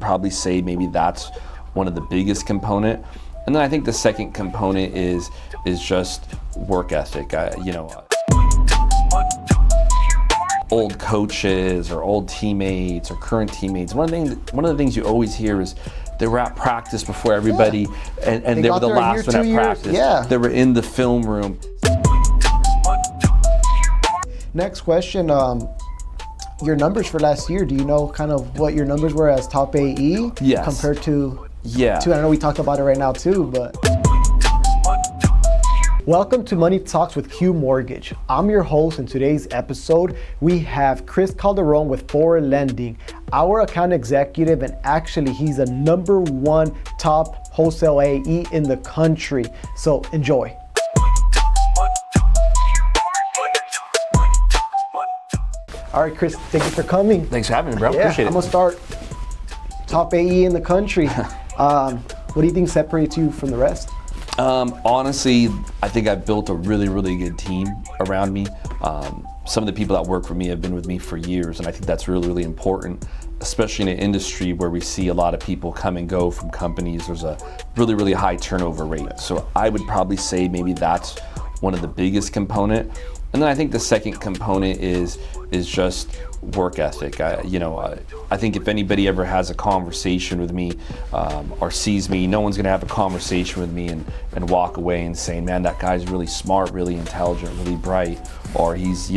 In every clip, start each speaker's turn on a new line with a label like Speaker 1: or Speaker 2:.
Speaker 1: Probably say maybe that's one of the biggest component. And then I think the second component is just work ethic. Old coaches or old teammates or current teammates. One of the things you always hear is they were at practice before everybody, and they were the last one at practice.
Speaker 2: Yeah.
Speaker 1: They were in the film room.
Speaker 2: Next question. Your numbers for last year, do you know kind of what your numbers were as top AE?
Speaker 1: Yes.
Speaker 2: Compared to,
Speaker 1: Yeah.
Speaker 2: I know we talked about it right now too, but. Welcome to Money Talks with QMortgage. I'm your host. In today's episode, we have Chris Calderon with Forward Lending, our account executive, and actually he's a #1 top wholesale AE in the country. So enjoy. All right, Chris, thank you for coming.
Speaker 1: Thanks for having me, bro.
Speaker 2: Yeah,
Speaker 1: Appreciate it.
Speaker 2: I'm gonna start top AE in the country. What do you think separates you from the rest?
Speaker 1: Honestly, I think I've built a really good team around me. Some of the people that work for me have been with me for years, and I think that's really important, especially in an industry where we see a lot of people come and go from companies. There's a really high turnover rate. So I would probably say maybe that's one of the biggest component. And then I think the second component is just work ethic. I think if anybody ever has a conversation with me or sees me, no one's gonna have a conversation with me and walk away and saying, man, that guy's really smart, really intelligent, really bright, or he's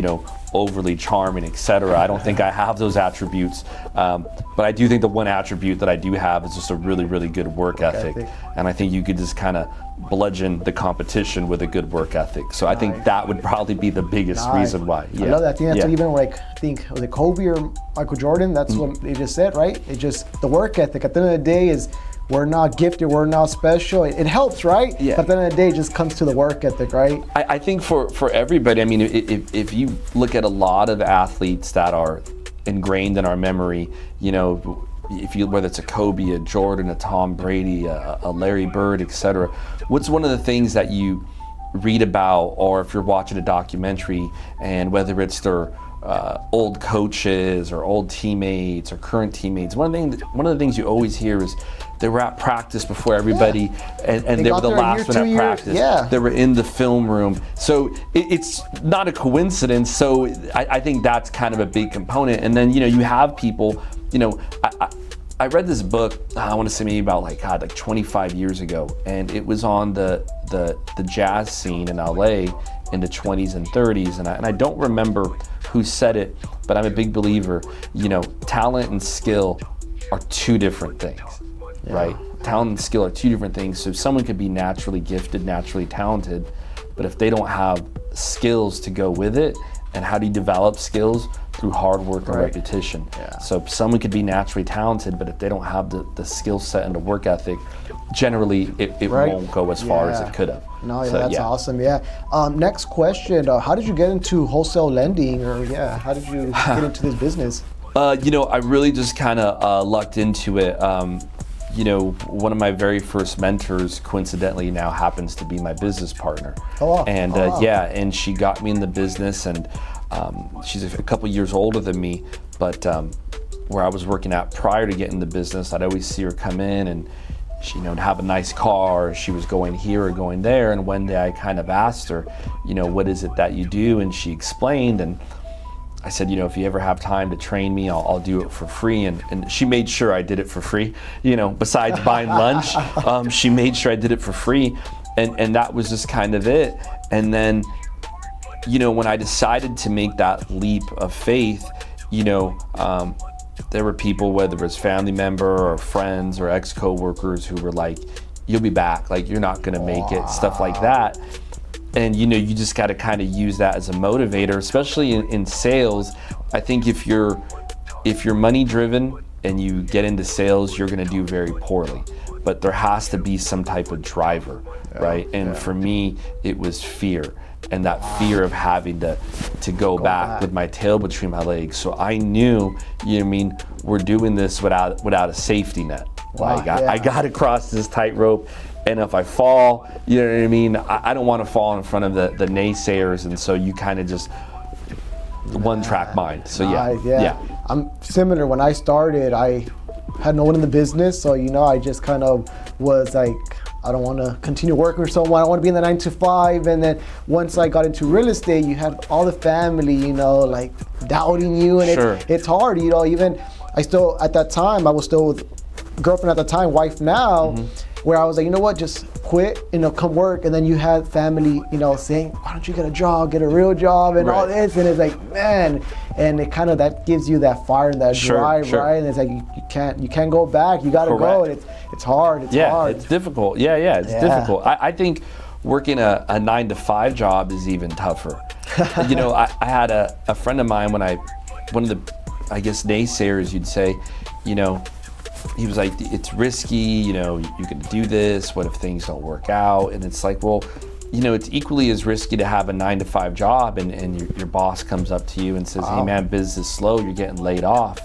Speaker 1: overly charming, etc. I don't think I have those attributes, but I do think the one attribute that I do have is just a really good work ethic. And I think you could just kind of bludgeon the competition with a good work ethic. So I think that would probably be the biggest reason why.
Speaker 2: I love that. I think that's even was it Kobe or Michael Jordan? That's what they just said, right? It just the work ethic. At the end of the day, is we're not gifted, we're not special. It helps, right?
Speaker 1: Yeah.
Speaker 2: But at the end of the day, it just comes to the work ethic, right?
Speaker 1: I think for everybody, I mean, if you look at a lot of athletes that are ingrained in our memory, whether it's a Kobe, a Jordan, a Tom Brady, a Larry Bird, etc. What's one of the things that you read about, or if you're watching a documentary, and whether it's their old coaches or old teammates or current teammates, one of the things you always hear is they were at practice before everybody, and they were the last one at practice.
Speaker 2: Yeah.
Speaker 1: They were in the film room. So it's not a coincidence. So I think that's kind of a big component. And then, you have people, I read this book, I want to say maybe about like 25 years ago, and it was on the jazz scene in LA in the 20s and 30s, and I don't remember who said it, but I'm a big believer, talent and skill are two different things, right? Talent and skill are two different things. So someone could be naturally gifted, naturally talented, but if they don't have skills to go with it, and how do you develop skills? Through hard work and repetition. So someone could be naturally talented, but if they don't have the skill set and the work ethic, generally it won't go as far as it could have.
Speaker 2: No, that's awesome. Next question, how did you get into wholesale lending, or how did you get into this business?
Speaker 1: I really just kind of lucked into it. One of my very first mentors, coincidentally, now happens to be my business partner.
Speaker 2: Oh, wow.
Speaker 1: And and she got me in the business, and she's a couple years older than me, but where I was working at prior to getting the business, I'd always see her come in, and she, have a nice car. She was going here or going there, and one day I kind of asked her, what is it that you do? And she explained, and I said, if you ever have time to train me, I'll do it for free. And she made sure I did it for free. Besides buying lunch, she made sure I did it for free. And that was just kind of it. And then, when I decided to make that leap of faith, there were people, whether it was family member or friends or ex-coworkers, who were like, you'll be back, like you're not gonna make it, stuff like that. And you just got to kind of use that as a motivator, especially in sales. I think if you're money driven and you get into sales, you're going to do very poorly. But there has to be some type of driver, right? And for me, it was fear, and that fear of having to go back with my tail between my legs. So I knew, we're doing this without a safety net. Like I got to cross this tightrope. And if I fall, you know what I mean? I don't want to fall in front of the naysayers, and so you kind of just one track mind. So yeah.
Speaker 2: I'm similar. When I started, had no one in the business, so I just kind of was like, I don't want to continue working with someone. I want to be in the 9 to 5. And then once I got into real estate, you had all the family, like doubting you, and
Speaker 1: Sure.
Speaker 2: it's hard, even I still at that time I was still with girlfriend at the time, wife now, where I was like, you know what, just quit, come work. And then you had family, saying, why don't you get a job, get a real job, and all this. And it's like, man, and it kind of that gives you that fire and that drive, right? And it's like you can't go back. You got to go, and it's hard. It's hard.
Speaker 1: It's difficult. It's difficult. I think working a 9 to 5 job is even tougher. I had a friend of mine one of the, I guess, naysayers, you'd say, he was like, it's risky, you can do this, what if things don't work out? And it's like, well, it's equally as risky to have a 9 to 5 job and your boss comes up to you and says, hey man, business is slow, you're getting laid off.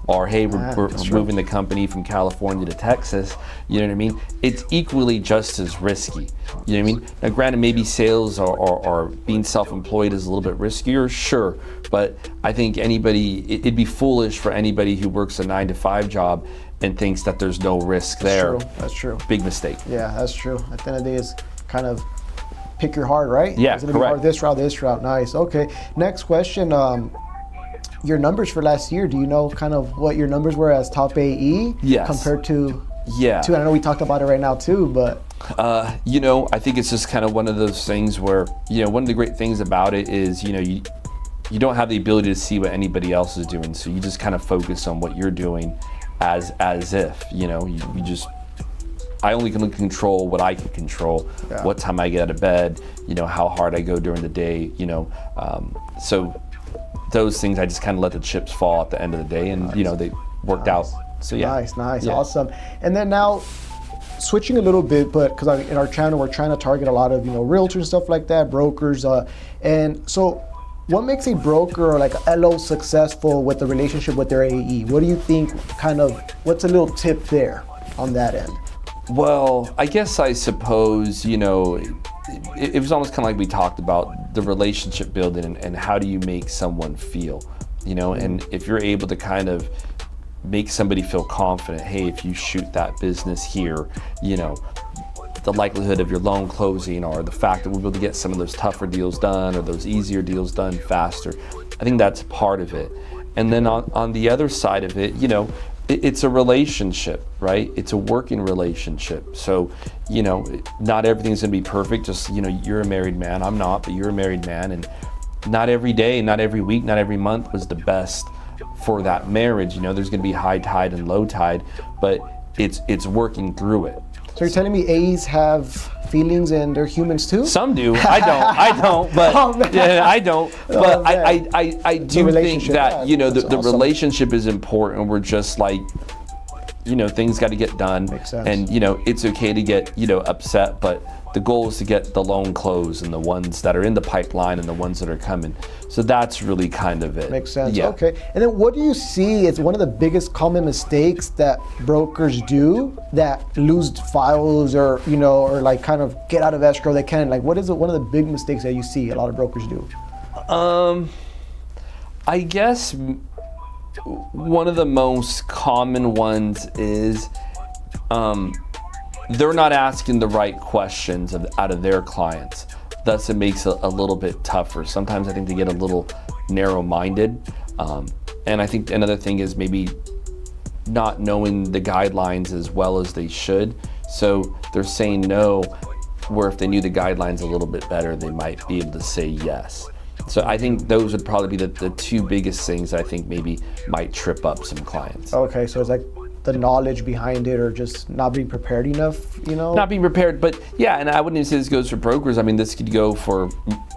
Speaker 1: Or hey, we're moving the company from California to Texas, you know what I mean? It's equally just as risky, you know what I mean? Now granted, maybe sales or being self-employed is a little bit riskier, sure, but I think it'd be foolish for anybody who works a 9 to 5 job and thinks that there's no risk there.
Speaker 2: That's true.
Speaker 1: Big mistake.
Speaker 2: Yeah, that's true. At the end of the day, it's kind of pick your heart, right?
Speaker 1: Yeah,
Speaker 2: it's gonna be hard, this route. Nice. Okay. Next question. Your numbers for last year. Do you know kind of what your numbers were as top AE?
Speaker 1: Yes.
Speaker 2: Compared to?
Speaker 1: Yeah.
Speaker 2: I know we talked about it right now too, but.
Speaker 1: I think it's just kind of one of those things where, one of the great things about it is, you don't have the ability to see what anybody else is doing, so you just kind of focus on what you're doing. As if you just, I only can control what I can control. What time I get out of bed, how hard I go during the day, so those things I just kind of let the chips fall at the end of the day, and they worked out. So yeah.
Speaker 2: Nice, awesome. And then now switching a little bit, but because in our channel we're trying to target a lot of realtors and stuff like that, brokers, and so. What makes a broker or like a LO successful with the relationship with their AE? What do you think what's a little tip there on that end?
Speaker 1: Well, I guess I suppose, it was almost kind of like we talked about the relationship building and how do you make someone feel, and if you're able to kind of make somebody feel confident, hey, if you shoot that business here, the likelihood of your loan closing or the fact that we'll be able to get some of those tougher deals done or those easier deals done faster. I think that's part of it. And then on the other side of it, it's a relationship, right? It's a working relationship. So, not everything's gonna be perfect. Just, you're a married man, I'm not, but you're a married man, and not every day, not every week, not every month was the best for that marriage. There's gonna be high tide and low tide, but it's working through it.
Speaker 2: So you're telling me A's have feelings and they're humans too?
Speaker 1: Some do. I don't. But I don't. But I do think that the awesome. Relationship is important. We're just like, things got to get done.
Speaker 2: Makes sense.
Speaker 1: And it's okay to get upset, but the goal is to get the loan closed and the ones that are in the pipeline and the ones that are coming. So that's really kind of it.
Speaker 2: Makes sense.
Speaker 1: Yeah.
Speaker 2: Okay. And then what do you see as one of the biggest common mistakes that brokers do that lose files or like kind of get out of escrow they can? Like what is one of the big mistakes that you see a lot of brokers do?
Speaker 1: I guess one of the most common ones is they're not asking the right questions out of their clients. Thus, it makes it a little bit tougher. Sometimes I think they get a little narrow-minded. And I think another thing is maybe not knowing the guidelines as well as they should. So they're saying no, where if they knew the guidelines a little bit better, they might be able to say yes. So I think those would probably be the two biggest things I think maybe might trip up some clients.
Speaker 2: Okay, so it's like the knowledge behind it or just not being prepared enough,
Speaker 1: Not being prepared, but yeah, and I wouldn't even say this goes for brokers. I mean, this could go for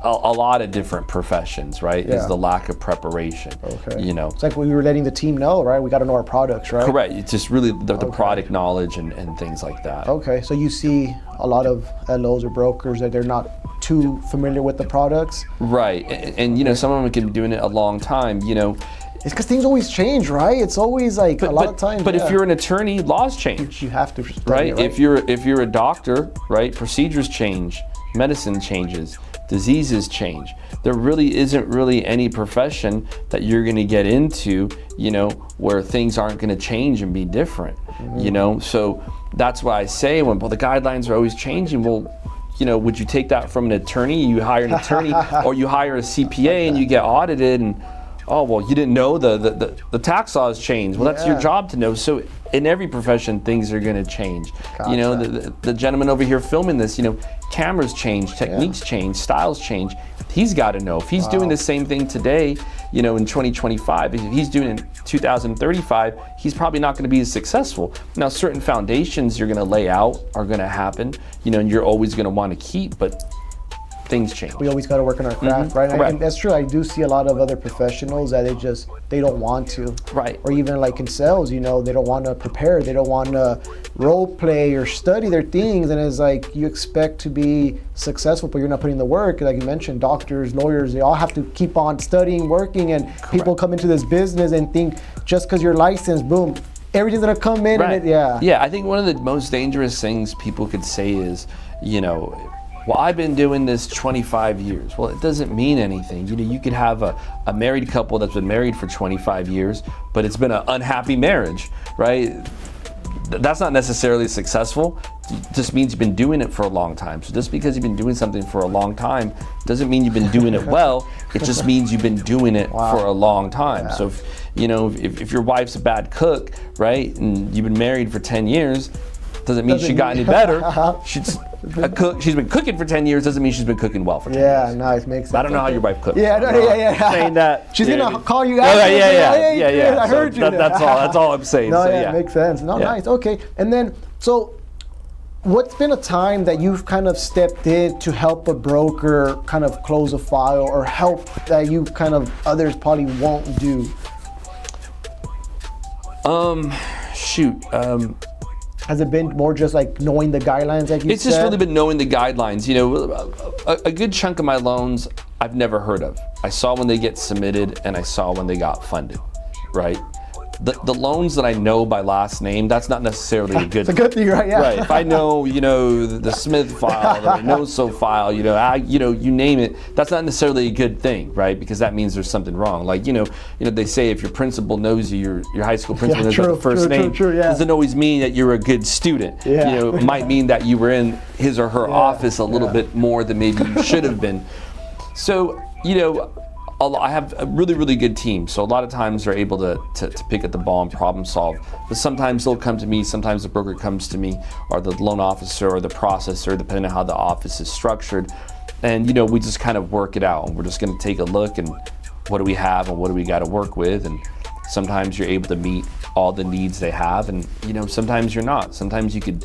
Speaker 1: a lot of different professions, right?
Speaker 2: Yeah.
Speaker 1: Is the lack of preparation.
Speaker 2: Okay. It's like we were letting the team know, right? We got to know our products, right?
Speaker 1: Correct. It's just really the product knowledge and things like that.
Speaker 2: Okay, so you see a lot of LOs or brokers that they're not too familiar with the products.
Speaker 1: Right, and some of them can be doing it a long time,
Speaker 2: It's because things always change, right? It's always like a lot of times.
Speaker 1: But if you're an attorney, laws change.
Speaker 2: You have to
Speaker 1: study, right? If you're a doctor, right? Procedures change, medicine changes. diseases change. There really isn't really any profession that you're going to get into, where things aren't going to change and be different, So that's why I say well, the guidelines are always changing. Well, would you take that from an attorney? You hire an attorney or you hire a CPA and you get audited and, oh, well, you didn't know the tax laws changed. Well, that's your job to know. So in every profession, things are going to change.
Speaker 2: Gotcha.
Speaker 1: The gentleman over here filming this, cameras change, techniques change, styles change. He's got to know. If he's doing the same thing today, in 2025, if he's doing it in 2035, he's probably not going to be as successful. Now, certain foundations you're going to lay out are going to happen, and you're always going to want to keep, but things change.
Speaker 2: We always got to work on our craft, right?
Speaker 1: Correct.
Speaker 2: And that's true. I do see a lot of other professionals that they don't want to.
Speaker 1: Right.
Speaker 2: Or even like in sales, they don't want to prepare. They don't want to role play or study their things. And it's like you expect to be successful, but you're not putting the work. Like you mentioned, doctors, lawyers, they all have to keep on studying, working. And people come into this business and think just because you're licensed, boom, everything's going to come in.
Speaker 1: Right.
Speaker 2: And
Speaker 1: Yeah, I think one of the most dangerous things people could say is, well, I've been doing this 25 years. Well, it doesn't mean anything. You could have a married couple that's been married for 25 years, but it's been an unhappy marriage, right? That's not necessarily successful. It just means you've been doing it for a long time. So just because you've been doing something for a long time doesn't mean you've been doing it well. It just means you've been doing it for a long time. Yeah. So if your wife's a bad cook, right, and you've been married for 10 years, doesn't mean she got any better. She's been cooking for 10 years, doesn't mean she's been cooking well for 10 years.
Speaker 2: Yeah, nice, makes sense.
Speaker 1: I don't know how your wife cooks.
Speaker 2: Yeah,
Speaker 1: saying that.
Speaker 2: She's gonna call you out.
Speaker 1: Yeah.
Speaker 2: I heard you.
Speaker 1: That's all I'm saying.
Speaker 2: No,
Speaker 1: so,
Speaker 2: it makes sense. No, nice. Okay, and then so, what's been a time that you've kind of stepped in to help a broker kind of close a file or help that you kind of others probably won't do? Has it been more just like knowing the guidelines like you said?
Speaker 1: It's just really been knowing the guidelines. A good chunk of my loans I've never heard of. I saw when they get submitted and I saw when they got funded, right? The loans that I know by last name, that's not necessarily a good
Speaker 2: thing. It's a good thing, right? Yeah.
Speaker 1: Right. If I know, the Smith file, the no-so file, you name it, that's not necessarily a good thing, right? Because that means there's something wrong. Like, they say if your principal knows you, your high school principal knows your first name, doesn't always mean that you're a good student.
Speaker 2: Yeah.
Speaker 1: It might mean that you were in his or her office a little bit more than maybe you should have been. So, I have a really, really good team. So a lot of times they're able to pick up the ball and problem solve. But sometimes they'll come to me, sometimes the broker comes to me, or the loan officer or the processor, depending on how the office is structured. And we just kind of work it out. And we're just gonna take a look and what do we have and what do we gotta work with. And sometimes you're able to meet all the needs they have, and sometimes you're not. Sometimes you could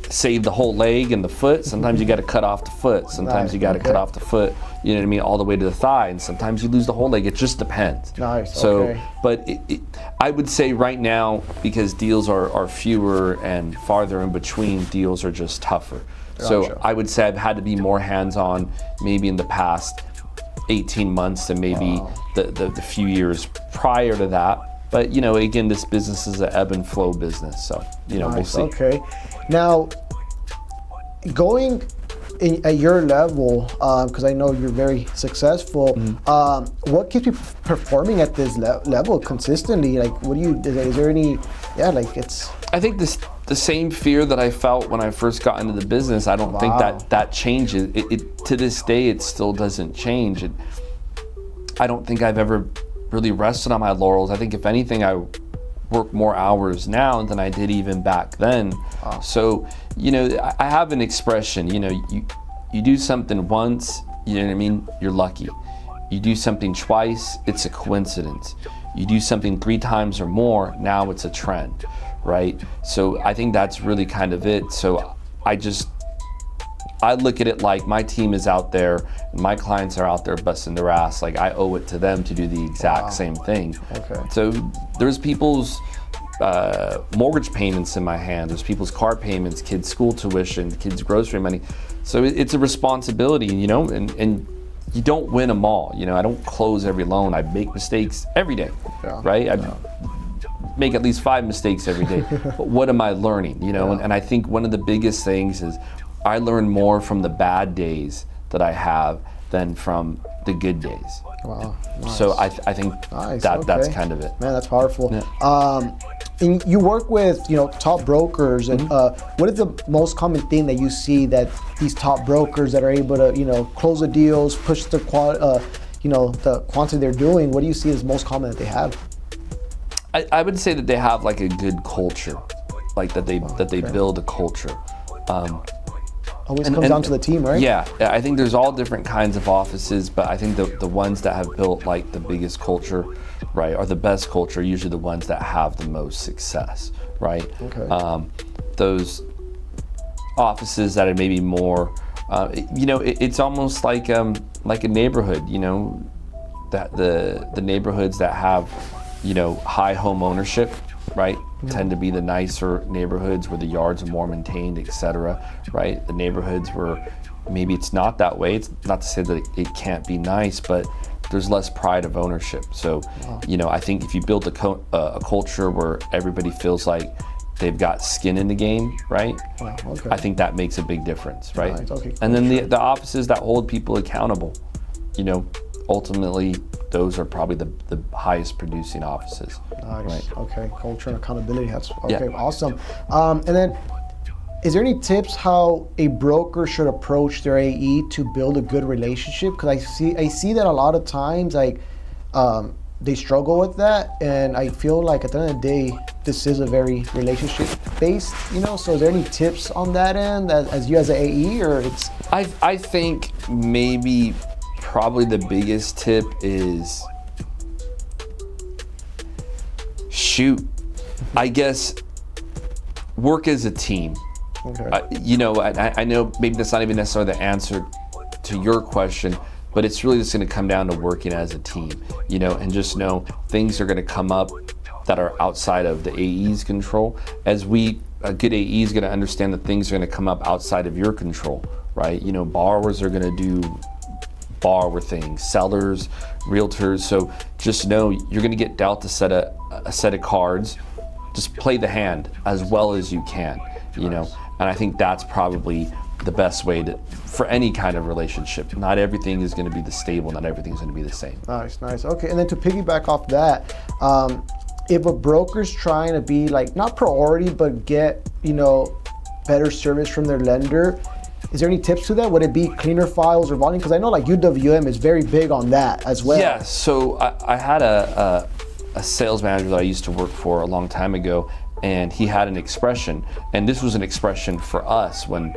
Speaker 1: save the whole leg and the foot. Sometimes you got to cut off the foot. Sometimes you got to cut off the foot, all the way to the thigh. And sometimes you lose the whole leg. It just depends.
Speaker 2: Nice.
Speaker 1: So, but I would say right now, because deals are fewer and farther in between, deals are just tougher. Gotcha. So I would say I've had to be more hands-on maybe in the past 18 months than maybe the few years prior to that. But again, this business is an ebb and flow business, so
Speaker 2: nice.
Speaker 1: We'll see.
Speaker 2: Okay, now going at your level, because I know you're very successful. What keeps you performing at this level consistently? Like, what do you? Is there any? Yeah, like it's.
Speaker 1: I think the same fear that I felt when I first got into the business. I don't think that changes. It to this day, it still doesn't change. I don't think I've ever really rested on my laurels. I think if anything, I work more hours now than I did even back then. So, I have an expression, you do something once, you're lucky. You do something twice, it's a coincidence. You do something 3 times or more, now it's a trend, right? So I think that's really kind of it. So I look at it like my team is out there and my clients are out there busting their ass. Like I owe it to them to do the exact same thing.
Speaker 2: Okay.
Speaker 1: So there's people's mortgage payments in my hand. There's people's car payments, kids' school tuition, kids' grocery money. So it's a responsibility, and you don't win them all. I don't close every loan. I make mistakes every day, right? I make at least 5 mistakes every day. But what am I learning? And I think one of the biggest things is I learn more from the bad days that I have than from the good days.
Speaker 2: Wow. Nice.
Speaker 1: So I think that's kind of it.
Speaker 2: Man, that's powerful.
Speaker 1: Yeah.
Speaker 2: And you work with top brokers, and what is the most common thing that you see that these top brokers that are able to close the deals, push the the quantity they're doing? What do you see as most common that they have?
Speaker 1: I would say that they have like a good culture, like that they build a culture.
Speaker 2: Always comes down to the team, right?
Speaker 1: Yeah, I think there's all different kinds of offices, but I think the ones that have built like the biggest culture, right, or the best culture, are usually the ones that have the most success, right?
Speaker 2: Okay.
Speaker 1: Those offices that are maybe more, it's almost like a neighborhood, that the neighborhoods that have, high home ownership, right, tend to be the nicer neighborhoods where the yards are more maintained, etc. Right? The neighborhoods where maybe it's not that way. It's not to say that it can't be nice, but there's less pride of ownership. So, I think if you build a culture where everybody feels like they've got skin in the game, right?
Speaker 2: Wow, okay.
Speaker 1: I think that makes a big difference, right?
Speaker 2: Right, okay,
Speaker 1: and then the offices that hold people accountable, ultimately those are probably the highest producing offices.
Speaker 2: Nice.
Speaker 1: Right?
Speaker 2: Okay. Culture and accountability. That's okay.
Speaker 1: Yeah.
Speaker 2: Awesome. And then, is there any tips how a broker should approach their AE to build a good relationship? Because I see that a lot of times they struggle with that, and I feel like at the end of the day, this is a very relationship based. So is there any tips on that end as you as an AE, or it's?
Speaker 1: I think maybe probably the biggest tip is I guess work as a team.
Speaker 2: Okay.
Speaker 1: I know maybe that's not even necessarily the answer to your question, but it's really just going to come down to working as a team, and just know things are going to come up that are outside of the AE's control. A good AE is going to understand that things are going to come up outside of your control, right? Borrowers are going to do borrower things, sellers, realtors. So just know you're going to get dealt a set of cards. Just play the hand as well as you can, And I think that's probably the best way for any kind of relationship. Not everything is going to be stable. Not everything's going to be the same.
Speaker 2: Nice. Okay, and then to piggyback off that, if a broker's trying to be like not priority but get better service from their lender, is there any tips to that? Would it be cleaner files or volume? Because I know like UWM is very big on that as well.
Speaker 1: Yeah, so I had a sales manager that I used to work for a long time ago, and he had an expression, and this was an expression for us when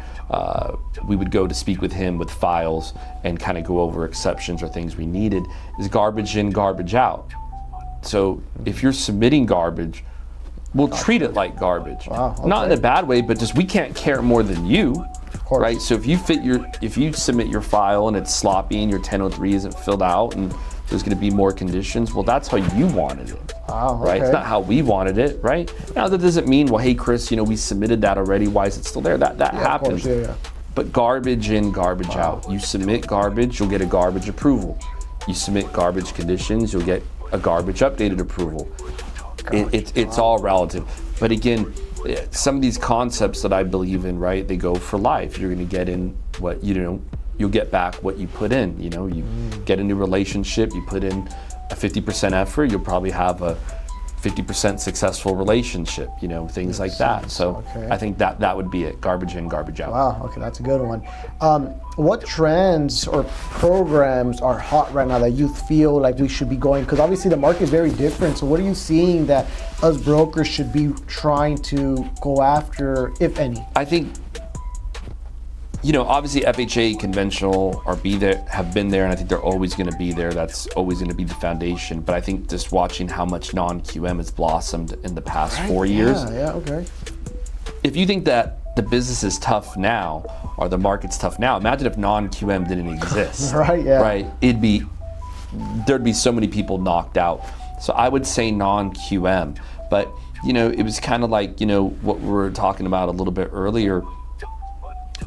Speaker 1: we would go to speak with him with files and kind of go over exceptions or things we needed, is garbage in, garbage out. So if you're submitting garbage, we'll treat it like garbage.
Speaker 2: Wow, okay.
Speaker 1: Not in a bad way, but just we can't care more than you. Right, so if you submit your file and it's sloppy and your 1003 isn't filled out and there's going to be more conditions, well, that's how you wanted it.
Speaker 2: Wow,
Speaker 1: right?
Speaker 2: okay.
Speaker 1: It's not how we wanted it, right? Now that doesn't mean, well, hey, Chris, we submitted that already. Why is it still there? That happens.
Speaker 2: Of course, yeah.
Speaker 1: But garbage in, garbage out. You submit garbage, you'll get a garbage approval. You submit garbage conditions, you'll get a garbage updated approval. It's all relative. But again, some of these concepts that I believe in, right, they go for life. You're going to get in what, you'll get back what you put in. You get a new relationship, you put in a 50% effort, you'll probably have a 50% successful relationship, things like that. So
Speaker 2: okay.
Speaker 1: I think that would be it. Garbage in, garbage out.
Speaker 2: Wow, okay, that's a good one. What trends or programs are hot right now that you feel like we should be going? Because obviously the market is very different. So what are you seeing that us brokers should be trying to go after, if any?
Speaker 1: I think, obviously FHA conventional have been there, and I think they're always going to be there. That's always going to be the foundation. But I think just watching how much non-QM has blossomed in the past 4 years.
Speaker 2: Yeah, okay.
Speaker 1: If you think that the business is tough now, or the market's tough now, imagine if non-QM didn't exist.
Speaker 2: Right, yeah.
Speaker 1: Right, there'd be so many people knocked out. So I would say non-QM. But, it was kind of like, what we were talking about a little bit earlier,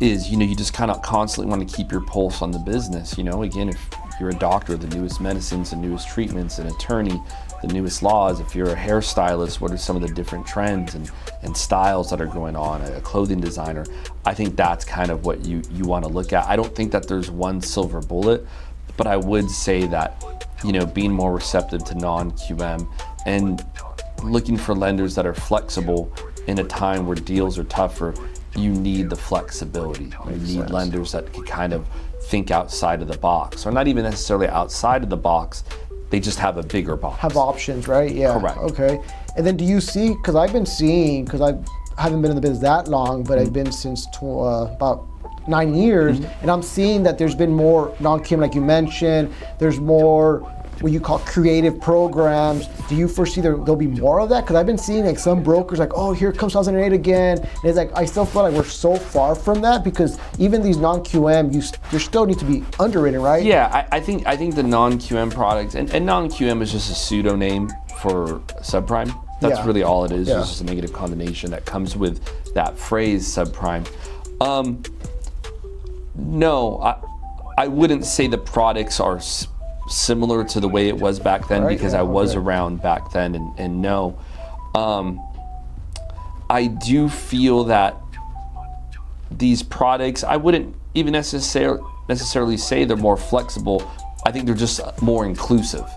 Speaker 1: is you just kind of constantly want to keep your pulse on the business. Again, if you're a doctor, the newest medicines, the newest treatments, an attorney, the newest laws. If you're a hairstylist, what are some of the different trends and styles that are going on, a clothing designer. I think that's kind of what you want to look at. I don't think that there's one silver bullet, but I would say that, being more receptive to non-QM and looking for lenders that are flexible in a time where deals are tougher, you need the flexibility. You need lenders that can kind of think outside of the box, or not even necessarily outside of the box, they just have a bigger box.
Speaker 2: Have options, right? Yeah.
Speaker 1: Correct.
Speaker 2: Okay. And then do you see, because I've been seeing, because I haven't been in the business that long, but I've been since about 9 years, and I'm seeing that there's been more non-QM, like you mentioned, there's more what you call creative programs. Do you foresee there'll be more of that? Because I've been seeing like some brokers like, oh, here comes 2008 again. And it's like, I still feel like we're so far from that, because even these non-QM, you still need to be underwritten, right?
Speaker 1: Yeah, I think the non-QM products, and non-QM is just a pseudo name for subprime. That's really all it is. It's just a negative connotation that comes with that phrase, subprime. No, I wouldn't say the products are similar to the way it was back then, because I was around back then, and no. I do feel that these products, I wouldn't even necessarily say they're more flexible. I think they're just more inclusive,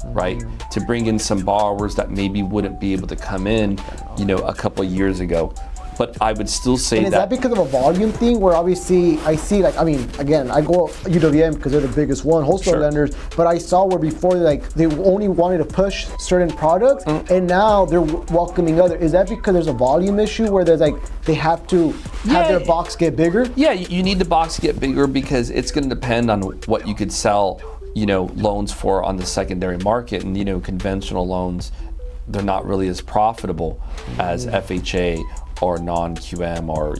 Speaker 1: right? To bring in some borrowers that maybe wouldn't be able to come in, a couple of years ago. But I would still say
Speaker 2: and is that because of a volume thing, where obviously I see, like, I mean, again, I go UWM because they're the biggest one, wholesale lenders, but I saw where before they only wanted to push certain products, and now they're welcoming other. Is that because there's a volume issue where there's like, they have to have their box get bigger?
Speaker 1: Yeah, you need the box to get bigger, because it's going to depend on what you could sell, loans for on the secondary market. And, conventional loans, they're not really as profitable as FHA or non-QM or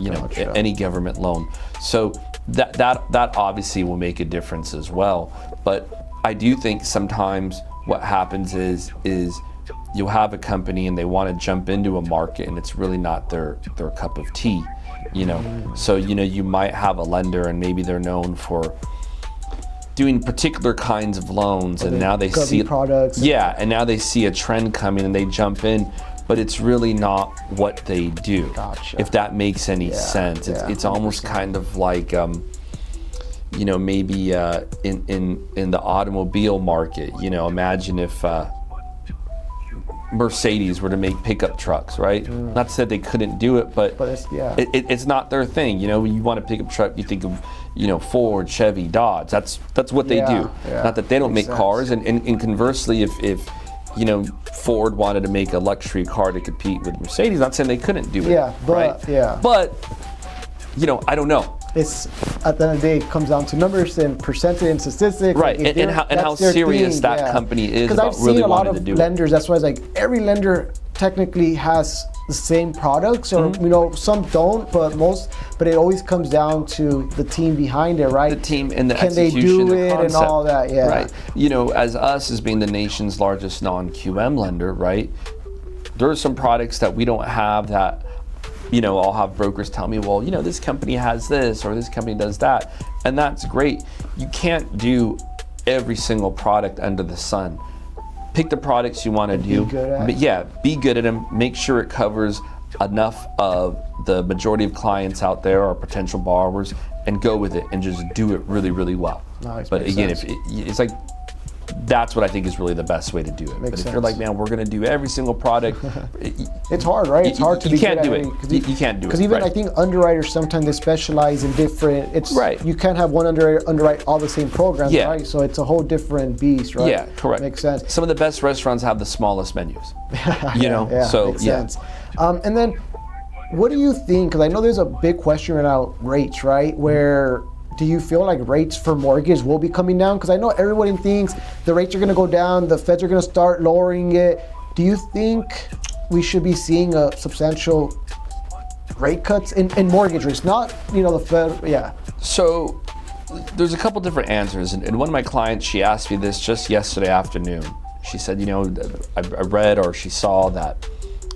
Speaker 1: any government loan. So that obviously will make a difference as well. But I do think sometimes what happens is you'll have a company and they want to jump into a market, and it's really not their cup of tea. So you might have a lender and maybe they're known for doing particular kinds of loans, and now they see
Speaker 2: products.
Speaker 1: And now they see a trend coming and they jump in, but it's really not what they do.
Speaker 2: Gotcha.
Speaker 1: If that makes any sense. It's almost kind of like maybe in the automobile market, imagine if Mercedes were to make pickup trucks, right? Not to say they couldn't do it, but it's not their thing. When you want a pickup truck, you think of Ford, Chevy, Dodge. That's what they do. Not that they don't make cars. And conversely, if Ford wanted to make a luxury car to compete with Mercedes, not saying they couldn't do it. But I don't know.
Speaker 2: It's, at the end of the day, it comes down to numbers and percentage and statistics.
Speaker 1: Right, and how serious that company is about really wanting to do it.
Speaker 2: Because I've seen a lot of lenders, that's why it's like every lender technically has the same products, or some don't, but it always comes down to the team behind it, right?
Speaker 1: The team and the
Speaker 2: Can
Speaker 1: execution,
Speaker 2: they do
Speaker 1: the
Speaker 2: it
Speaker 1: concept,
Speaker 2: and all that,
Speaker 1: right? As us as being the nation's largest non-QM lender, right? There are some products that we don't have that. I'll have brokers tell me, well, this company has this or this company does that, and that's great. You can't do every single product under the sun. Pick the products you want to do, but be good at them. Make sure it covers enough of the majority of clients out there or potential borrowers, and go with it and just do it really, really well.
Speaker 2: Nice,
Speaker 1: but again, it's like, that's what I think is really the best way to do it. But if you're like, man, we're going to do every single product,
Speaker 2: it's hard, right? It's hard to
Speaker 1: you can't do it. You can't do it.
Speaker 2: Because even I think underwriters sometimes they specialize in different. It's you can't have one underwrite all the same programs, right? So it's a whole different beast, right?
Speaker 1: Yeah, correct.
Speaker 2: Makes sense.
Speaker 1: Some of the best restaurants have the smallest menus.
Speaker 2: So makes sense. And then, what do you think? Because I know there's a big question right now, rates, right? Where do you feel like rates for mortgage will be coming down? Because I know everybody thinks the rates are going to go down, the feds are going to start lowering it. Do you think we should be seeing a substantial rate cuts in mortgage rates? Not, the Fed,
Speaker 1: So there's a couple different answers. And one of my clients, she asked me this just yesterday afternoon. She said, I read or she saw that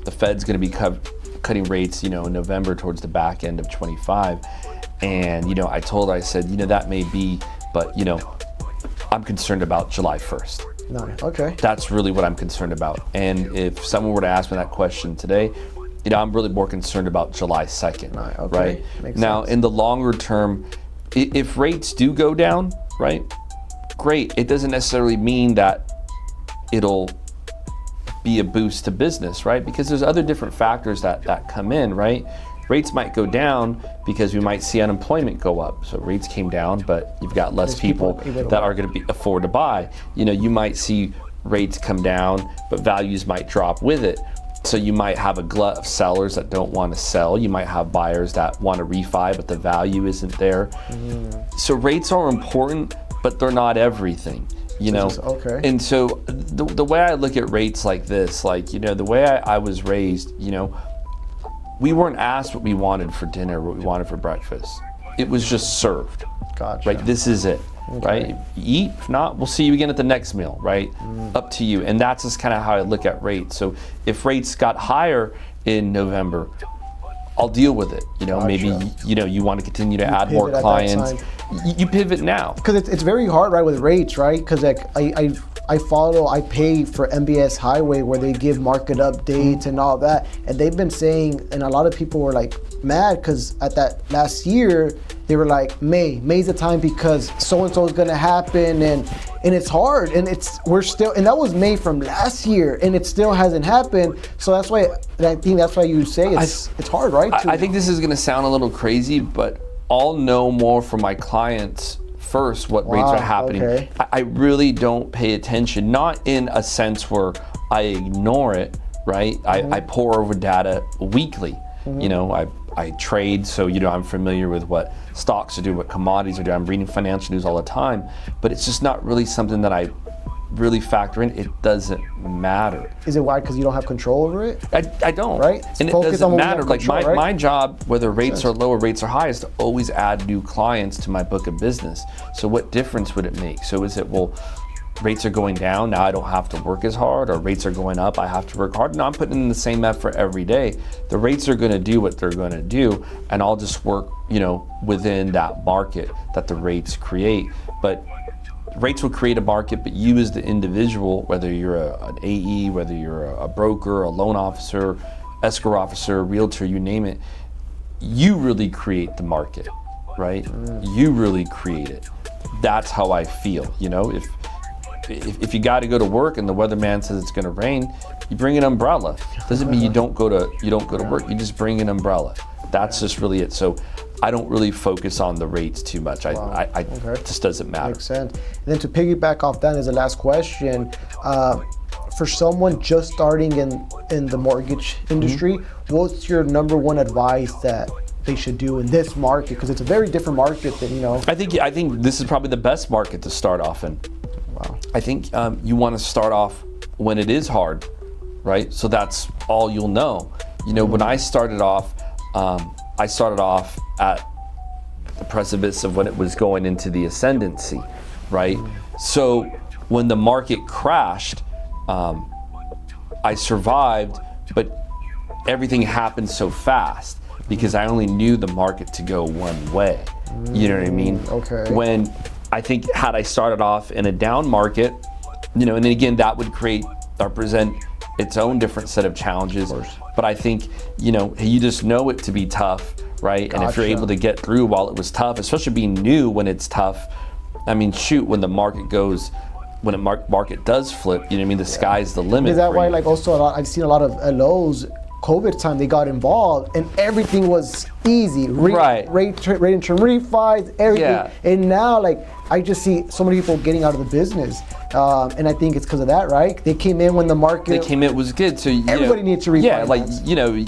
Speaker 1: the Fed's going to be cutting rates, in November towards the back end of 25. And, I told her, I said, that may be, but, I'm concerned about July 1st.
Speaker 2: No. Okay.
Speaker 1: That's really what I'm concerned about. And if someone were to ask me that question today, I'm really more concerned about July 2nd,
Speaker 2: Okay.
Speaker 1: right?
Speaker 2: Makes
Speaker 1: Now,
Speaker 2: sense.
Speaker 1: in the longer term, if rates do go down, right, great. It doesn't necessarily mean that it'll be a boost to business, right? Because there's other different factors that come in, right? Rates might go down because we might see unemployment go up. So rates came down, but you've got less people that are going to afford to buy. You might see rates come down, but values might drop with it. So you might have a glut of sellers that don't want to sell. You might have buyers that want to refi, but the value isn't there. So rates are important, but they're not everything.
Speaker 2: Okay.
Speaker 1: And so the way I look at rates like this, the way I was raised, we weren't asked what we wanted for dinner, what we wanted for breakfast. It was just served.
Speaker 2: Gotcha.
Speaker 1: Right? This is it.
Speaker 2: Okay.
Speaker 1: Right? Eat, if not, we'll see you again at the next meal, right? Up to you. And that's just kind of how I look at rates. So if rates got higher in November, I'll deal with it.
Speaker 2: Gotcha.
Speaker 1: Maybe you want to continue to add more clients. You pivot now.
Speaker 2: Because it's very hard, right, with rates, right? Because I pay for MBS Highway where they give market updates and all that, and they've been saying, and a lot of people were like mad because at that last year they were like, May's the time because so and so is gonna happen, and it's hard, and we're still, and that was May from last year, and it still hasn't happened. So that's why I think that's why you say it's hard, right?
Speaker 1: I think this is gonna sound a little crazy, but I'll know more from my clients first what rates are happening.
Speaker 2: Okay.
Speaker 1: I really don't pay attention, not in a sense where I ignore it, right? I pour over data weekly. I trade, so I'm familiar with what stocks are doing, what commodities are doing. I'm reading financial news all the time, but it's just not really something that I really factor in. It doesn't matter.
Speaker 2: Is it why? Because you don't have control over it?
Speaker 1: I don't.
Speaker 2: Right?
Speaker 1: And it
Speaker 2: Focus on
Speaker 1: doesn't
Speaker 2: what you
Speaker 1: matter.
Speaker 2: have
Speaker 1: Like
Speaker 2: control, right?
Speaker 1: my job, whether rates are low or rates are high, is to always add new clients to my book of business. So what difference would it make? So is it, well, rates are going down, now I don't have to work as hard, or rates are going up, I have to work hard? No, I'm putting in the same effort every day. The rates are gonna do what they're gonna do, and I'll just work, within that market that the rates create. But rates will create a market, but you as the individual, whether you're an AE, whether you're a broker, a loan officer, escrow officer, realtor, you name it, you really create the market, right? You really create it. That's how I feel, If you got to go to work and the weatherman says it's going to rain, you bring an umbrella. Doesn't mean you don't go to work. You just bring an umbrella. That's just really it. So I don't really focus on the rates too much. It just doesn't matter.
Speaker 2: Makes sense. And then to piggyback off that as a last question, for someone just starting in the mortgage industry, what's your number one advice that they should do in this market? Because it's a very different market than I
Speaker 1: think this is probably the best market to start off in.
Speaker 2: Wow.
Speaker 1: I think you want to start off when it is hard, right? So that's all you'll know. When I started off at the precipice of when it was going into the ascendancy, right? So when the market crashed, I survived, but everything happened so fast because I only knew the market to go one way. You know what I mean?
Speaker 2: Okay.
Speaker 1: When I think had I started off in a down market, and then again, that would create or present its own different set of challenges. But I think, you just know it to be tough, right?
Speaker 2: Gotcha.
Speaker 1: And if you're able to get through while it was tough, especially being new when it's tough, when the market goes, when a market does flip, the sky's the limit.
Speaker 2: Is that
Speaker 1: for
Speaker 2: why,
Speaker 1: you.
Speaker 2: I've seen a lot of LOs, COVID time, they got involved and everything was easy.
Speaker 1: Right.
Speaker 2: Rate and term refis, everything.
Speaker 1: Yeah.
Speaker 2: And now, I just see so many people getting out of the business. And I think it's because of that, right? They came in when the market...
Speaker 1: It was good. So
Speaker 2: everybody needs to refinance.
Speaker 1: Yeah,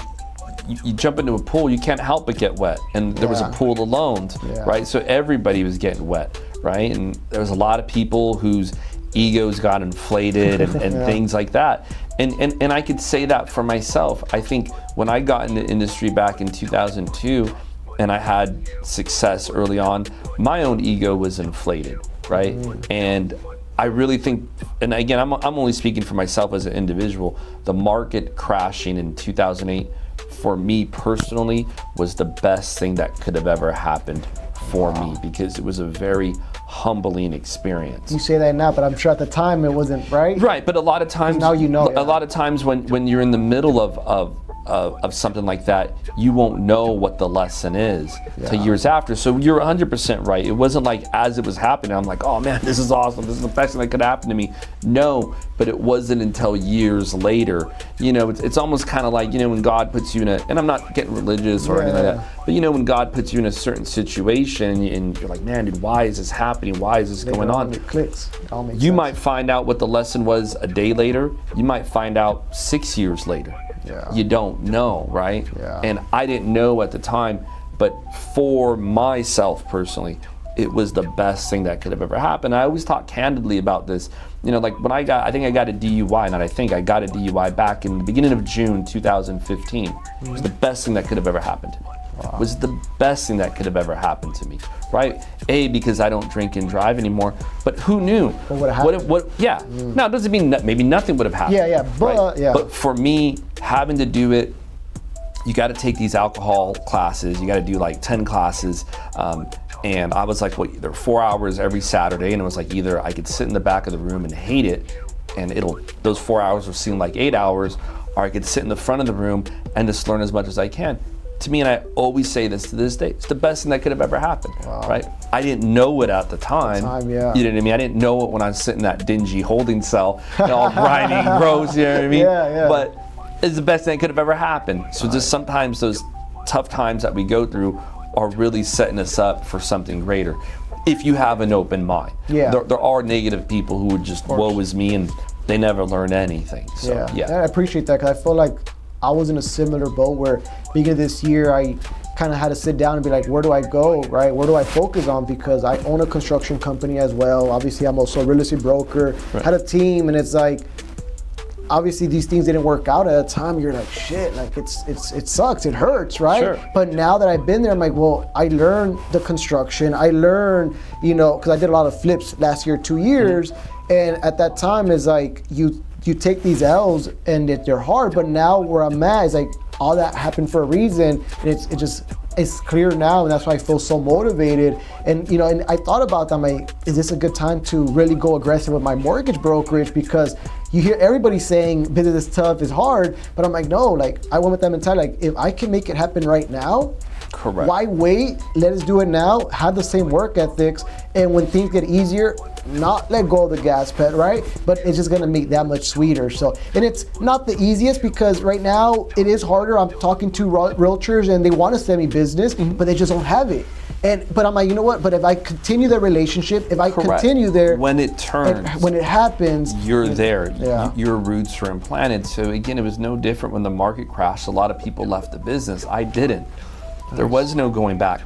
Speaker 1: you jump into a pool, you can't help but get wet. And there was a pool of loans, right? So everybody was getting wet, right? And there was a lot of people whose egos got inflated and things like that. And I could say that for myself. I think when I got in the industry back in 2002 and I had success early on, my own ego was inflated, right? And I really think, and again, I'm only speaking for myself as an individual, the market crashing in 2008 for me personally was the best thing that could have ever happened for me because it was a very humbling experience.
Speaker 2: You say that now, but I'm sure at the time it wasn't, right?
Speaker 1: Right, but a lot of times,
Speaker 2: now you know.
Speaker 1: A lot of times when you're in the middle of something like that, you won't know what the lesson is till years after. So you're 100% right. It wasn't like as it was happening, I'm like, oh man, this is awesome. This is the best thing that could happen to me. No, but it wasn't until years later. You know, it's almost kind of like, you know, when God puts you in a, and I'm not getting religious or anything like that, but you know, when God puts you in a certain situation and you're like, man, dude, why is this happening? Why is this going on?
Speaker 2: It clicks. It all makes
Speaker 1: You
Speaker 2: sense.
Speaker 1: might find out what the lesson was a day later. You might find out 6 years later.
Speaker 2: Yeah.
Speaker 1: You don't know, right?
Speaker 2: Yeah.
Speaker 1: And I didn't know at the time, but for myself personally, it was the best thing that could have ever happened. I always talk candidly about this. You know, like when I got a DUI, I got a DUI back in the beginning of June 2015. It was the best thing that could have ever happened to me. Wow. It was the best thing that could have ever happened to me, right? A, because I don't drink and drive anymore, but who knew?
Speaker 2: What would have happened?
Speaker 1: Yeah. Now, it doesn't mean that maybe nothing would have happened.
Speaker 2: But
Speaker 1: for me, having to do it, you got to take these alcohol classes. You got to do like 10 classes. And I was like, there were 4 hours every Saturday, and it was like either I could sit in the back of the room and hate it, and those 4 hours will seem like 8 hours, or I could sit in the front of the room and just learn as much as I can. To me, and I always say this to this day, it's the best thing that could have ever happened, right? I didn't know it at the time. You know what I mean? I didn't know it when I was sitting in that dingy holding cell, all grinding, gross, you know what I mean? But it's the best thing that could have ever happened. So just sometimes those tough times that we go through are really setting us up for something greater. If you have an open mind. There are negative people who would just, woe is me, and they never learn anything. So,
Speaker 2: And I appreciate that, because I feel like I was in a similar boat where beginning of this year, I kind of had to sit down and be like, where do I go, right? Where do I focus on? Because I own a construction company as well. Obviously, I'm also a real estate broker, had a team, and it's like, obviously these things didn't work out at a time. You're like, shit, like it sucks, it hurts, right? But now that I've been there, I'm like, well, I learned the construction. I learned, you know, because I did a lot of flips last year, 2 years. And at that time, it's like, you take these L's and they're hard, but now where I'm at is like, all that happened for a reason, and it's clear now, and that's why I feel so motivated. And you know, and I thought about that, I'm like, is this a good time to really go aggressive with my mortgage brokerage? Because you hear everybody saying business is tough, it's hard, but I'm like, no, like I went with that mentality, like if I can make it happen right now, why wait? Let us do it now, have the same work ethics, and when things get easier, not let go of the gas pedal, right? But it's just gonna make that much sweeter. So, and it's not the easiest, because right now it is harder. I'm talking to realtors and they want to send me business, but they just don't have it. But I'm like, you know what? But if I continue the relationship, if I continue there,
Speaker 1: when it turns,
Speaker 2: when it happens,
Speaker 1: you're there. Your roots are implanted. So again, it was no different when the market crashed. A lot of people left the business. I didn't. There was no going back.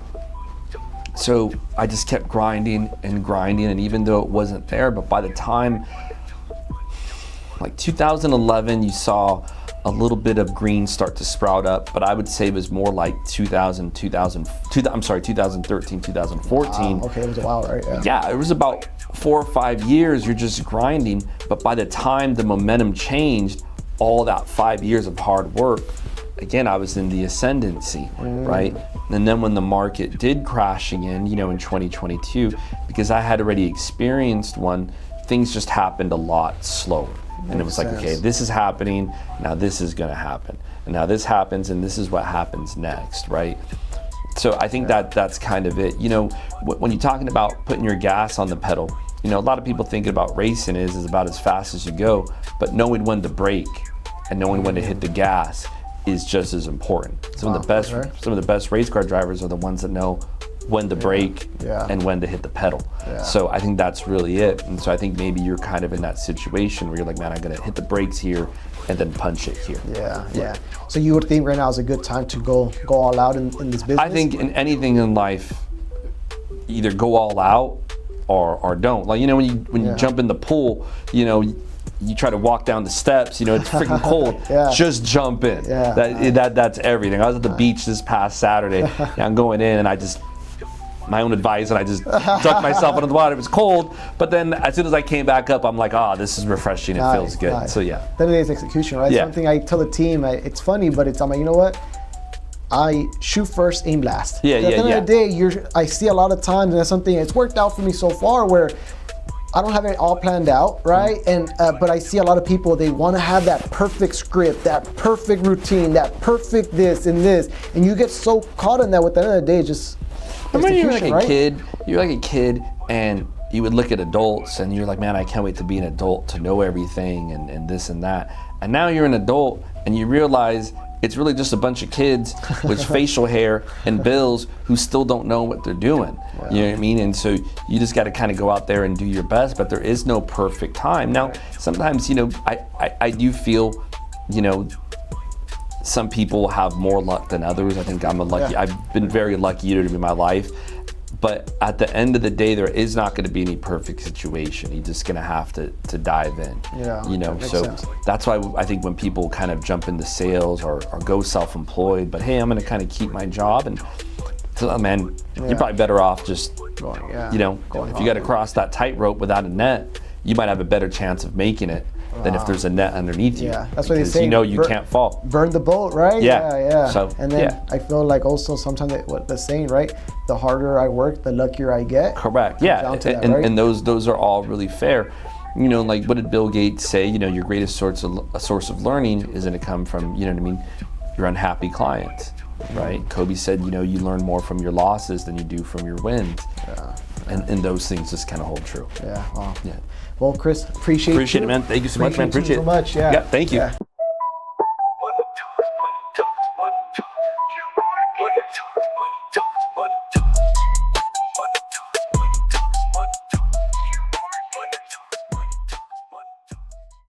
Speaker 1: So I just kept grinding, and even though it wasn't there, but by the time like 2011, you saw a little bit of green start to sprout up, but I would say it was more like 2013, 2014.
Speaker 2: Okay, it was a while, right?
Speaker 1: Yeah, it was about 4 or 5 years, you're just grinding, but by the time the momentum changed, all that 5 years of hard work, again, I was in the ascendancy, right? And then when the market did crash again, you know, in 2022, because I had already experienced one, things just happened a lot slower. And it was like, okay, this is happening, now this is gonna happen. And now this happens, and this is what happens next, right? So I think that's kind of it. You know, when you're talking about putting your gas on the pedal, you know, a lot of people think about racing is about as fast as you go, but knowing when to brake and knowing when to hit the gas is just as important. Some of the best race car drivers are the ones that know when to brake and when to hit the pedal. So I think that's really it. And so I think maybe you're kind of in that situation where you're like, man, I'm gonna hit the brakes here and then punch it here.
Speaker 2: So you would think right now is a good time to go all out in this business?
Speaker 1: I think in anything in life, either go all out or don't. Like, you know, when you jump in the pool, you know, you try to walk down the steps, you know, it's freaking cold. Just jump in. That's everything. I was at the beach this past Saturday, and I'm going in, and my own advice, and I just ducked myself under the water. It was cold, but then as soon as I came back up, I'm like, this is refreshing. It feels good. So
Speaker 2: Then it is execution, right? Something I tell the team, it's funny, but I'm like, you know what? I shoot first, aim last.
Speaker 1: Yeah,
Speaker 2: At the end of the day, I see a lot of times, and that's something it's worked out for me so far, where I don't have it all planned out, right? And but I see a lot of people, they want to have that perfect script, that perfect routine, that perfect this and this, and you get so caught in that. At the end of the day, it's just
Speaker 1: remember you're like
Speaker 2: right?
Speaker 1: you're like a kid, and you would look at adults, and you're like, man, I can't wait to be an adult, to know everything, and this and that. And now you're an adult, and you realize it's really just a bunch of kids with facial hair and bills who still don't know what they're doing. Yeah. You know what I mean? And so you just got to kind of go out there and do your best, but there is no perfect time. Now, sometimes, you know, I do feel, you know, some people have more luck than others. I think I'm a lucky, I've been very lucky in my life. But at the end of the day, there is not going to be any perfect situation. You're just going to have to dive in.
Speaker 2: Yeah,
Speaker 1: you know, so
Speaker 2: sense.
Speaker 1: That's why I think when people kind of jump into sales or go self-employed, but hey, I'm going to kind of keep my job, and so, man, you're probably better off just
Speaker 2: going,
Speaker 1: you know, if you got to cross that tightrope without a net, you might have a better chance of making it than if there's a net underneath you.
Speaker 2: Yeah, that's what they say.
Speaker 1: You know you can't fall.
Speaker 2: Burn the boat, right? Yeah.
Speaker 1: So,
Speaker 2: and then I feel like also sometimes what the saying, right? The harder I work, the luckier I get.
Speaker 1: Correct. Yeah, and those are all really fair. You know, like what did Bill Gates say? You know, your greatest source of learning is going to come from, you know what I mean, your unhappy clients, right? Kobe said, you know, you learn more from your losses than you do from your wins. Yeah. And those things just kind of hold true.
Speaker 2: Yeah. Wow.
Speaker 1: Yeah.
Speaker 2: Well, Chris, appreciate
Speaker 1: it, man. Thank you so much, man. Appreciate it.
Speaker 2: So much. Yeah.
Speaker 1: Thank you. Yeah.